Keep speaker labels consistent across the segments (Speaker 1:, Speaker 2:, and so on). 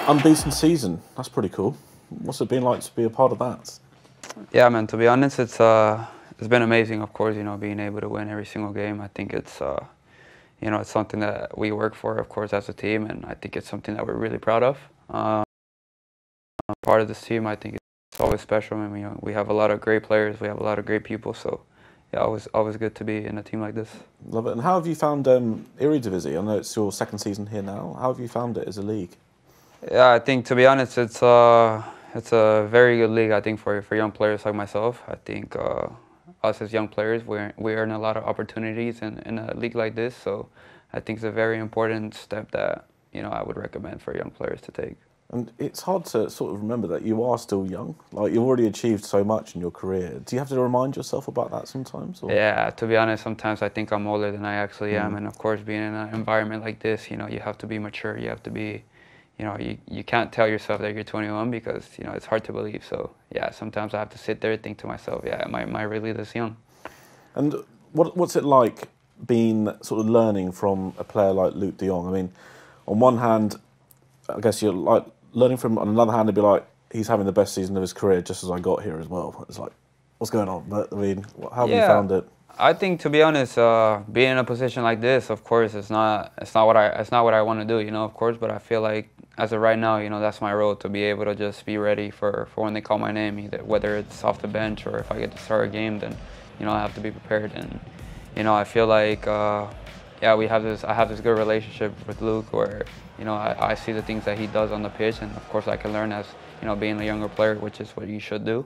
Speaker 1: Unbeaten season. That's pretty cool. What's it been like to be a part of that?
Speaker 2: Yeah, man. To be honest, it's been amazing. Of course, being able to win every single game. I think it's it's something that we work for, of course, as a team, and I think it's something that we're really proud of. Part of this team, I think it's always special. I mean, we have a lot of great players. We have a lot of great people. So, yeah, always good to be in a team like this.
Speaker 1: Love it. And how have you found Eredivisie? I know it's your second season here now. How have you found it as a league?
Speaker 2: Yeah, I think, to be honest, it's a very good league. I think for young players like myself. I think us as young players, we earn a lot of opportunities in a league like this. So I think it's a very important step that I would recommend for young players to take.
Speaker 1: And it's hard to sort of remember that you are still young. Like, you've already achieved so much in your career. Do you have to remind yourself about that sometimes? Or?
Speaker 2: Yeah, to be honest, sometimes I think I'm older than I actually am. And of course, being in an environment like this, you have to be mature. You have to be, you can't tell yourself that you're 21 because, it's hard to believe. So, yeah, sometimes I have to sit there and think to myself, yeah, am I really this young?
Speaker 1: And what's it like being sort of learning from a player like Luke De Jong? I mean, on one hand, I guess you're like learning from, on another hand, it'd be like, he's having the best season of his career just as I got here as well. It's like, what's going on? But I mean, how have you found it?
Speaker 2: I think, to be honest, being in a position like this, of course, it's not what I want to do, of course. But I feel like as of right now, that's my role, to be able to just be ready for when they call my name, either whether it's off the bench or if I get to start a game, then I have to be prepared. And I feel like yeah, I have this good relationship with Luke where I see the things that he does on the pitch, and of course I can learn as being a younger player, which is what you should do.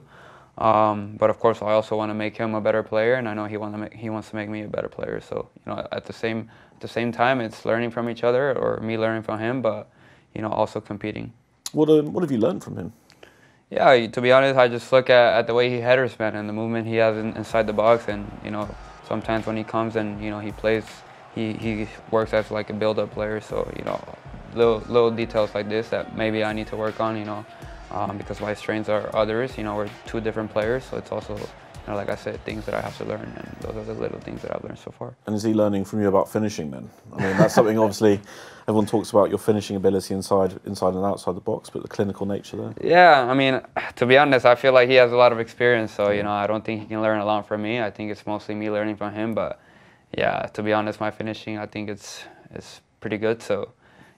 Speaker 2: But of course, I also want to make him a better player, and I know he wants to make me a better player. So at the same time, it's learning from each other, or me learning from him, but also competing.
Speaker 1: What have you learned from him?
Speaker 2: Yeah, to be honest, I just look at the way he headers, man, and the movement he has inside the box, and sometimes when he comes and he plays, he works as like a build-up player. So little details like this that maybe I need to work on, because my strengths are others. We're two different players, so it's also, like I said, things that I have to learn, and those are the little things that I've learned so far.
Speaker 1: And is he learning from you about finishing then? I mean, that's something obviously everyone talks about, your finishing ability inside and outside the box, but the clinical nature there.
Speaker 2: Yeah, I mean, to be honest, I feel like he has a lot of experience, so I don't think he can learn a lot from me. I think it's mostly me learning from him, but yeah, to be honest, my finishing, I think it's pretty good. So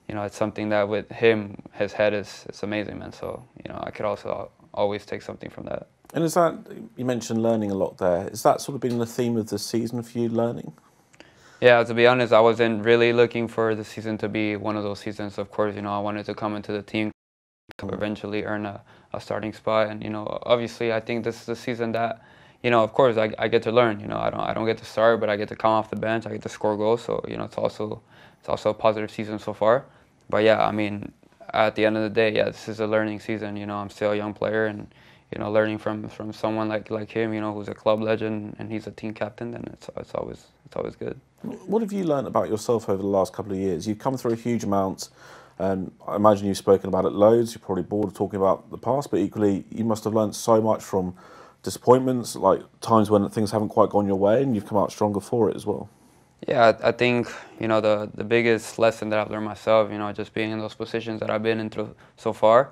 Speaker 2: it's something that with him, his head is amazing, man. So I could also always take something from that.
Speaker 1: And is that, you mentioned learning a lot there, is that sort of been the theme of the season for you, learning?
Speaker 2: Yeah, to be honest, I wasn't really looking for the season to be one of those seasons. Of course, I wanted to come into the team, eventually earn a starting spot. And, obviously I think this is the season that, of course, I get to learn. I don't get to start, but I get to come off the bench, I get to score goals. So, it's also a positive season so far. But yeah, I mean, at the end of the day, yeah, this is a learning season. I'm still a young player, and learning from someone like him, who's a club legend and he's a team captain, then it's always good.
Speaker 1: What have you learned about yourself over the last couple of years? You've come through a huge amount, and I imagine you've spoken about it loads. You're probably bored of talking about the past, but equally, you must have learned so much from disappointments, like times when things haven't quite gone your way, and you've come out stronger for it as well.
Speaker 2: Yeah, I think the biggest lesson that I've learned myself, just being in those positions that I've been in through so far,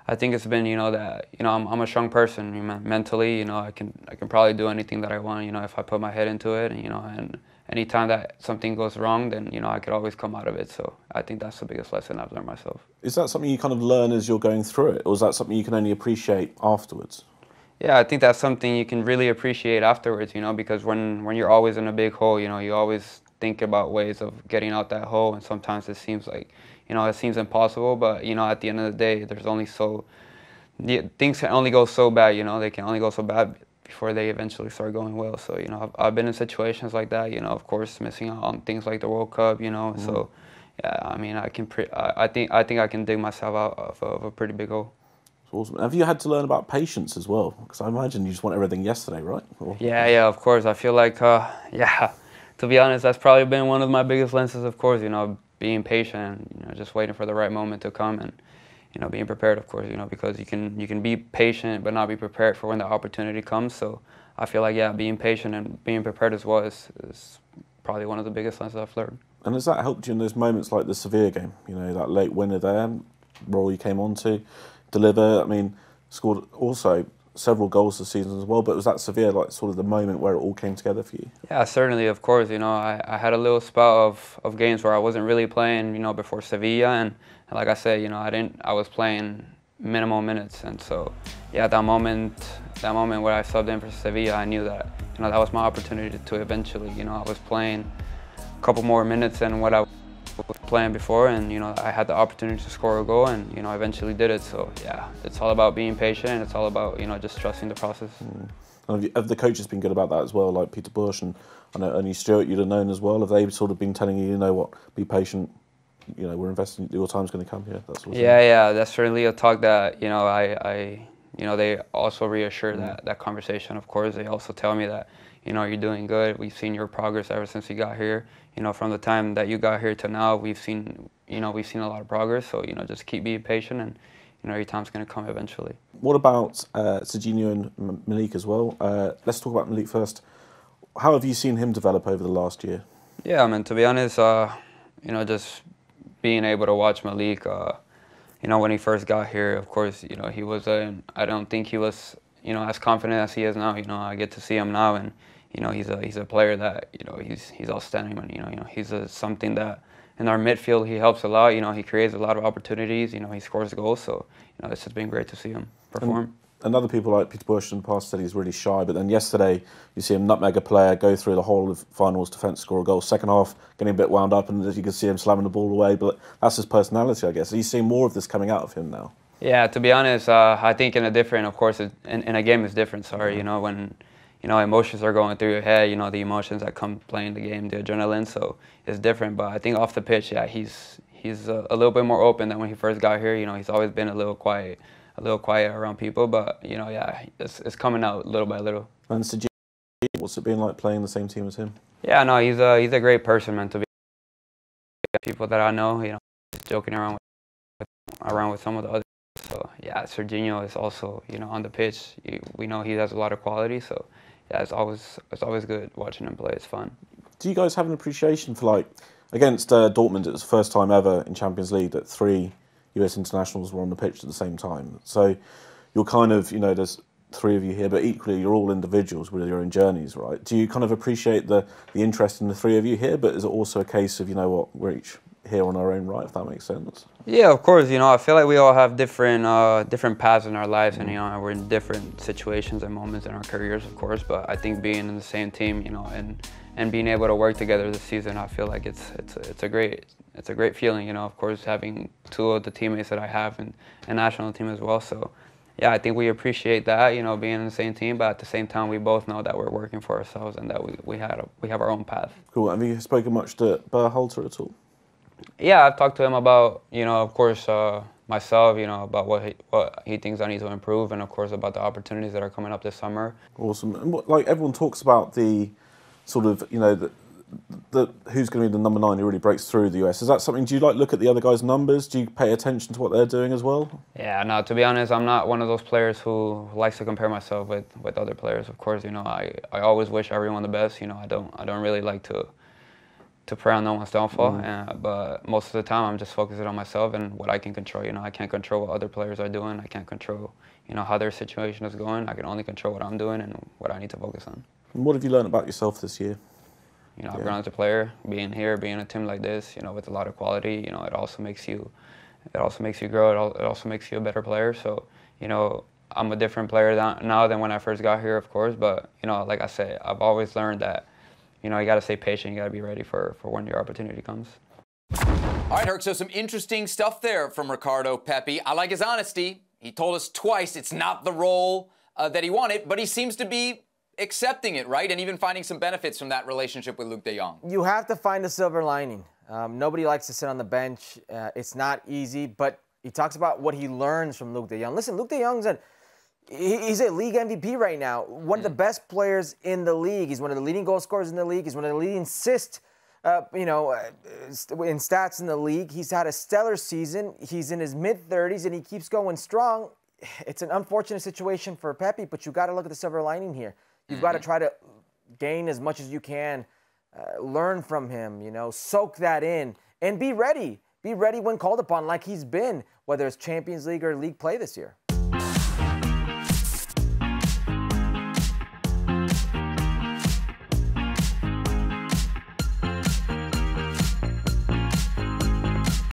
Speaker 2: I think it's been that I'm a strong person mentally. I can probably do anything that I want. If I put my head into it, and anytime that something goes wrong, then I could always come out of it. So I think that's the biggest lesson I've learned myself.
Speaker 1: Is that something you kind of learn as you're going through it, or is that something you can only appreciate afterwards?
Speaker 2: Yeah, I think that's something you can really appreciate afterwards, because when you're always in a big hole, you always think about ways of getting out that hole, and sometimes it seems like, it seems impossible, but, at the end of the day, there's only things can only go so bad, they can only go so bad before they eventually start going well. So, I've been in situations like that, of course, missing out on things like the World Cup, so, yeah, I mean, I think I can dig myself out of a pretty big hole.
Speaker 1: Awesome. Have you had to learn about patience as well? Because I imagine you just want everything yesterday, right? Or...
Speaker 2: Yeah, of course. I feel like, yeah, to be honest, that's probably been one of my biggest lenses, of course, being patient, just waiting for the right moment to come, and, being prepared, of course, because you can be patient but not be prepared for when the opportunity comes. So I feel like, yeah, being patient and being prepared as well is probably one of the biggest lessons I've learned.
Speaker 1: And has that helped you in those moments like the Sevilla game, that late winner there? role you came on to deliver. I mean, scored also several goals this season as well, but was that Sevilla like sort of the moment where it all came together for you?
Speaker 2: Yeah, certainly, of course. You know, I had a little spell of games where I wasn't really playing, you know, before Sevilla, and like I said, you know, I was playing minimal minutes, and so yeah, that moment where I subbed in for Sevilla, I knew that, you know, that was my opportunity to eventually, you know, I was playing a couple more minutes than what I was playing before, and you know, I had the opportunity to score a goal, and you know, I eventually did it. So yeah, it's all about being patient, and it's all about, you know, just trusting the process.
Speaker 1: And have the coaches been good about that as well, like Peter Bush and I know Ernie Stewart you'd have known as well? Have they sort of been telling you, you know what, be patient, you know, we're investing, your time's going to come here, that sort of thing?
Speaker 2: Yeah, that's certainly a talk that, you know, you know, they also reassure that conversation. Of course, they also tell me that, you know, you're doing good. We've seen your progress ever since you got here. You know, from the time that you got here to now, we've seen a lot of progress. So, you know, just keep being patient, and you know, your time's going to come eventually. What
Speaker 1: about Serginho and Malik as well? Let's talk about Malik first. How have you seen him develop over the last year?
Speaker 2: Yeah, I mean, to be honest, you know, just being able to watch Malik, you know, when he first got here, of course, you know, he wasn't, I don't think he was, you know, as confident as he is now. You know, I get to see him now, and you know, he's a player that, you know, he's outstanding. And you know, he's something that in our midfield he helps a lot. You know, he creates a lot of opportunities. You know, he scores goals. So you know, it's just been great to see him perform.
Speaker 1: And other people like Peter Bush in the past said he's really shy, but then yesterday you see him nutmeg a player, go through the whole of finals defence, score a goal. Second half, getting a bit wound up, and as you can see him slamming the ball away. But that's his personality, I guess. Are you seeing more of this coming out of him now?
Speaker 2: Yeah, to be honest, I think in a different, of course, in a game is different. Sorry, you know, when you know emotions are going through your head, you know, the emotions that come playing the game, the adrenaline, so it's different. But I think off the pitch, yeah, he's a little bit more open than when he first got here. You know, he's always been a little quiet around people, but you know, yeah, it's coming out little by little.
Speaker 1: And Serginho, what's it been like playing the same team as him?
Speaker 2: Yeah, no, he's a great person, man. To be people that I know, you know, just joking around with some of the others. So yeah, Serginho is also, you know, on the pitch. We know he has a lot of quality, so yeah, it's always good watching him play. It's fun.
Speaker 1: Do you guys have an appreciation for, like, against Dortmund? It was the first time ever in Champions League that 3 US internationals were on the pitch at the same time. So you're kind of, you know, there's 3 of you here, but equally you're all individuals with your own journeys, right? Do you kind of appreciate the interest in the 3 of you here, but is it also a case of, you know what, we're each here on our own right, if that makes sense?
Speaker 2: Yeah, of course. You know, I feel like we all have different paths in our lives, and you know, we're in different situations and moments in our careers, of course. But I think being in the same team, you know, and being able to work together this season, I feel like it's a great feeling. You know, of course, having 2 of the teammates that I have in a national team as well. So yeah, I think we appreciate that, you know, being in the same team. But at the same time, we both know that we're working for ourselves and that we have our own path.
Speaker 1: Cool. Have you spoken much to Berhalter at all?
Speaker 2: Yeah, I've talked to him about, you know, of course, myself, you know, about what he thinks I need to improve, and of course about the opportunities that are coming up this summer.
Speaker 1: Awesome. And like everyone talks about the sort of, you know, the who's going to be the number 9 who really breaks through the US. Is that something? Do you like look at the other guys' numbers? Do you pay attention to what they're doing as well?
Speaker 2: Yeah, no. To be honest, I'm not one of those players who likes to compare myself with other players. Of course, you know, I always wish everyone the best. You know, I don't really like to pray on no one's downfall, but most of the time I'm just focusing on myself and what I can control. You know, I can't control what other players are doing. I can't control, you know, how their situation is going. I can only control what I'm doing and what I need to focus on.
Speaker 1: And what have you learned about yourself this year?
Speaker 2: You know, I've grown as a player, being here, being in a team like this, you know, with a lot of quality. You know, it also makes you grow. It also makes you a better player. So, you know, I'm a different player now than when I first got here, of course. But you know, like I said, I've always learned that, you know, you got to stay patient. You got to be ready for when your opportunity comes.
Speaker 3: All right, Herc, so some interesting stuff there from Ricardo Pepi. I like his honesty. He told us twice it's not the role that he wanted, but he seems to be accepting it, right? And even finding some benefits from that relationship with Luke De Jong.
Speaker 4: You have to find a silver lining. Nobody likes to sit on the bench. It's not easy, but he talks about what he learns from Luke De Jong. Listen, Luke De Jong's he's a league MVP right now. One of the best players in the league. He's one of the leading goal scorers in the league. He's one of the leading assists, in stats in the league. He's had a stellar season. He's in his mid-30s, and he keeps going strong. It's an unfortunate situation for Pepi, but you got to look at the silver lining here. You've got to try to gain as much as you can, learn from him, you know, soak that in, and be ready. Be ready when called upon, like he's been. whether it's Champions League or league play this year.